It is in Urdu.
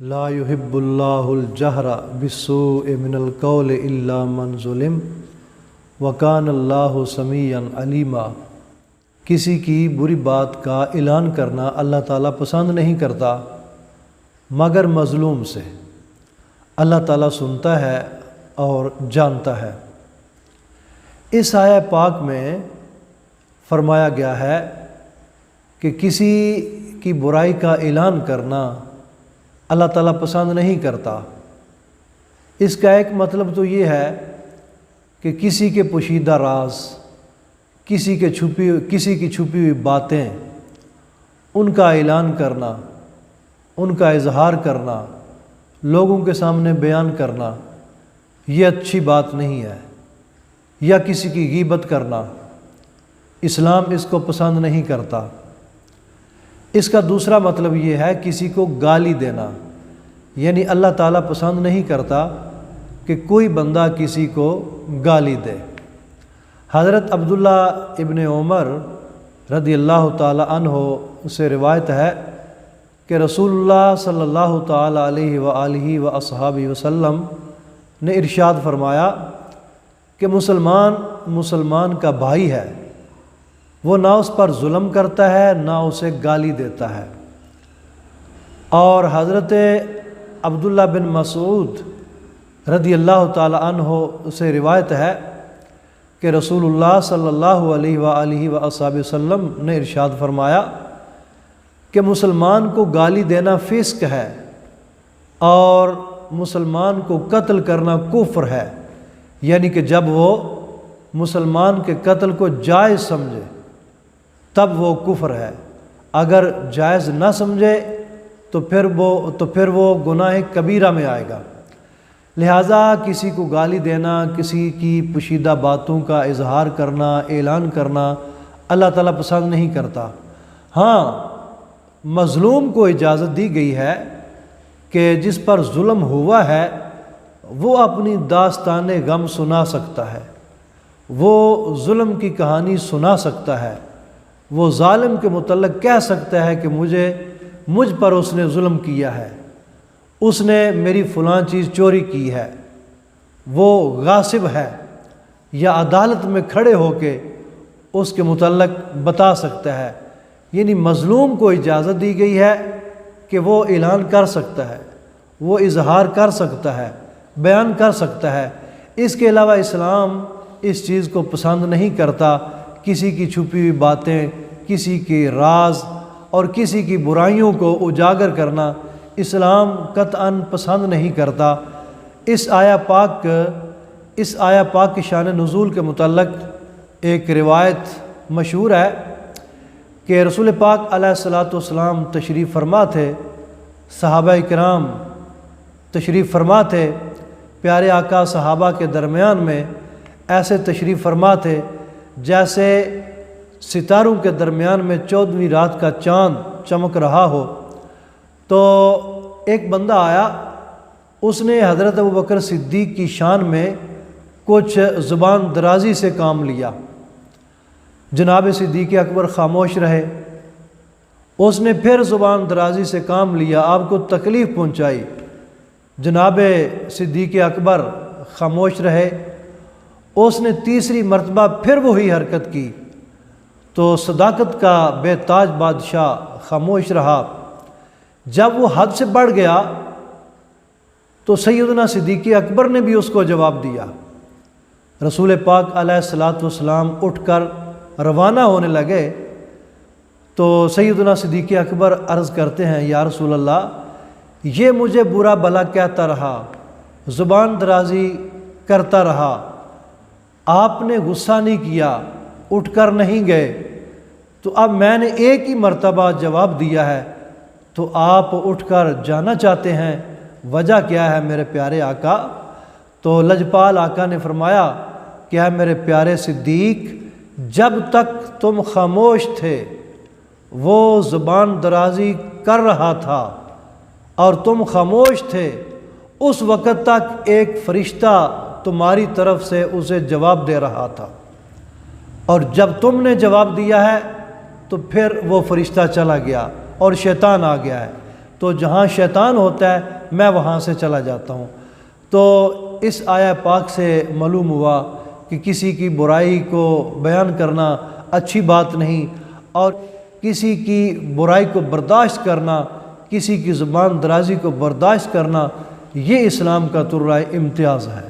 لا يحب اللہ الجہر بالسوء من القول الا من ظلم وکان اللہ سمیعا علیما۔ کسی کی بری بات کا اعلان کرنا اللہ تعالیٰ پسند نہیں کرتا مگر مظلوم سے۔ اللہ تعالیٰ سنتا ہے اور جانتا ہے۔ اس آیہ پاک میں فرمایا گیا ہے کہ کسی کی برائی کا اعلان کرنا اللہ تعالیٰ پسند نہیں کرتا۔ اس کا ایک مطلب تو یہ ہے کہ کسی کے پوشیدہ راز، کسی کی چھپی ہوئی باتیں، ان کا اعلان کرنا، ان کا اظہار کرنا، لوگوں کے سامنے بیان کرنا، یہ اچھی بات نہیں ہے۔ یا کسی کی غیبت کرنا، اسلام اس کو پسند نہیں کرتا۔ اس کا دوسرا مطلب یہ ہے کسی کو گالی دینا، یعنی اللہ تعالیٰ پسند نہیں کرتا کہ کوئی بندہ کسی کو گالی دے۔ حضرت عبداللہ ابن عمر رضی اللہ تعالی عنہ سے روایت ہے کہ رسول اللہ صلی اللہ تعالی علیہ وآلہ وصحابہ وسلم نے ارشاد فرمایا کہ مسلمان کا بھائی ہے، وہ نہ اس پر ظلم کرتا ہے نہ اسے گالی دیتا ہے۔ اور حضرت عبداللہ بن مسعود رضی اللہ تعالی عنہ سے روایت ہے کہ رسول اللہ صلی اللہ علیہ وآلہ وسلم نے ارشاد فرمایا کہ مسلمان کو گالی دینا فسق ہے اور مسلمان کو قتل کرنا کفر ہے، یعنی کہ جب وہ مسلمان کے قتل کو جائز سمجھے تب وہ کفر ہے، اگر جائز نہ سمجھے تو پھر وہ گناہ کبیرہ میں آئے گا۔ لہٰذا کسی کو گالی دینا، کسی کی پوشیدہ باتوں کا اظہار کرنا، اعلان کرنا اللہ تعالیٰ پسند نہیں کرتا۔ ہاں، مظلوم کو اجازت دی گئی ہے کہ جس پر ظلم ہوا ہے وہ اپنی داستان غم سنا سکتا ہے، وہ ظلم کی کہانی سنا سکتا ہے، وہ ظالم کے متعلق کہہ سکتا ہے کہ مجھ پر اس نے ظلم کیا ہے، اس نے میری فلاں چیز چوری کی ہے، وہ غاصب ہے، یا عدالت میں کھڑے ہو کے اس کے متعلق بتا سکتا ہے۔ یعنی مظلوم کو اجازت دی گئی ہے کہ وہ اعلان کر سکتا ہے، وہ اظہار کر سکتا ہے، بیان کر سکتا ہے۔ اس کے علاوہ اسلام اس چیز کو پسند نہیں کرتا، کسی کی چھپی ہوئی باتیں، کسی کے راز اور کسی کی برائیوں کو اجاگر کرنا اسلام قطعاً پسند نہیں کرتا۔ اس آیہ پاک کی شان نزول کے متعلق ایک روایت مشہور ہے کہ رسول پاک علیہ الصلاۃ والسلام تشریف فرما تھے، صحابہ کرام تشریف فرما تھے، پیارے آقا صحابہ کے درمیان میں ایسے تشریف فرما تھے جیسے ستاروں کے درمیان میں 14ویں رات کا چاند چمک رہا ہو۔ تو ایک بندہ آیا، اس نے حضرت ابوبکر صدیق کی شان میں کچھ زبان درازی سے کام لیا۔ جناب صدیق اکبر خاموش رہے، اس نے پھر زبان درازی سے کام لیا، آپ کو تکلیف پہنچائی۔ جناب صدیق اکبر خاموش رہے، اس نے تیسری مرتبہ پھر وہی حرکت کی تو صداقت کا بے تاج بادشاہ خاموش رہا۔ جب وہ حد سے بڑھ گیا تو سیدنا صدیق اکبر نے بھی اس کو جواب دیا۔ رسول پاک علیہ الصلاۃ والسلام اٹھ کر روانہ ہونے لگے تو سیدنا صدیق اکبر عرض کرتے ہیں، یا رسول اللہ، یہ مجھے برا بھلا کہتا رہا، زبان درازی کرتا رہا، آپ نے غصہ نہیں کیا، اٹھ کر نہیں گئے، تو اب میں نے ایک ہی مرتبہ جواب دیا ہے تو آپ اٹھ کر جانا چاہتے ہیں، وجہ کیا ہے میرے پیارے آقا؟ تو لجپال آقا نے فرمایا کہ اے میرے پیارے صدیق، جب تک تم خاموش تھے وہ زبان درازی کر رہا تھا اور تم خاموش تھے، اس وقت تک ایک فرشتہ تمہاری طرف سے اسے جواب دے رہا تھا، اور جب تم نے جواب دیا ہے تو پھر وہ فرشتہ چلا گیا اور شیطان آ گیا ہے۔ تو جہاں شیطان ہوتا ہے میں وہاں سے چلا جاتا ہوں۔ تو اس آیہ پاک سے معلوم ہوا کہ کسی کی برائی کو بیان کرنا اچھی بات نہیں، اور کسی کی برائی کو برداشت کرنا، کسی کی زبان درازی کو برداشت کرنا، یہ اسلام کا طرز امتیاز ہے۔